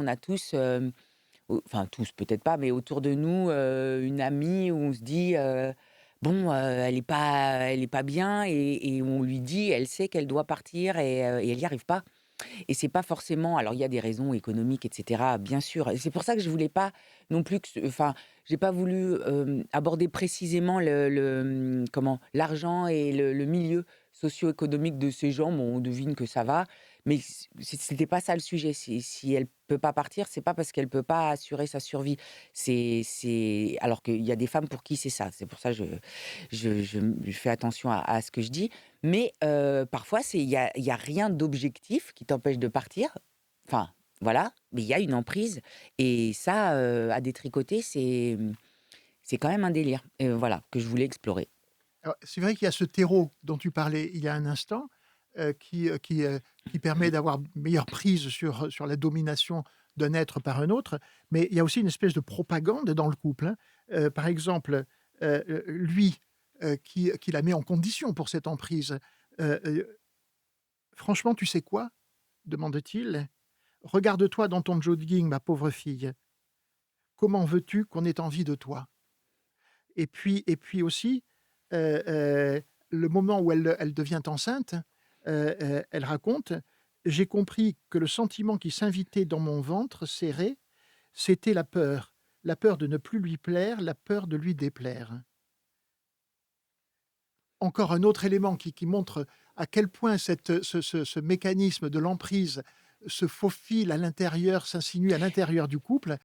a tous, enfin tous peut-être pas, mais autour de nous, une amie où on se dit, bon, elle est pas bien et on lui dit, elle sait qu'elle doit partir et elle y arrive pas. Et c'est pas forcément, alors il y a des raisons économiques et cetera, bien sûr. Et c'est pour ça que je voulais pas non plus que ce enfin, j'ai pas voulu, aborder précisément comment? L'argent et le milieu socio-économique de ces gens. Bon, on devine que ça va, mais c'était pas ça le sujet. Si elle peut pas partir, c'est pas parce qu'elle peut pas assurer sa survie. C'est alors qu'il y a des femmes pour qui c'est ça. C'est pour ça que je fais attention à ce que je dis. Mais parfois, il y a rien d'objectif qui t'empêche de partir. Enfin, voilà, mais il y a une emprise et ça, à détricoter, c'est quand même un délire, voilà, que je voulais explorer. Alors, c'est vrai qu'il y a ce terreau dont tu parlais il y a un instant, qui permet d'avoir une meilleure prise sur la domination d'un être par un autre, mais il y a aussi une espèce de propagande dans le couple, hein. Par exemple, lui, qui la met en condition pour cette emprise. «Franchement, tu sais quoi?» demande-t-il. «Regarde-toi dans ton jogging, ma pauvre fille. Comment veux-tu qu'on ait envie de toi?» Et puis aussi, heu le moment où elle devient enceinte, elle raconte: «J'ai compris que le sentiment qui s'invitait dans mon ventre serré, c'était la peur de ne plus lui plaire, la peur de lui déplaire». Encore un autre élément qui montre à quel point ce mécanisme de l'emprise se faufile à l'intérieur, s'insinue à l'intérieur du couple,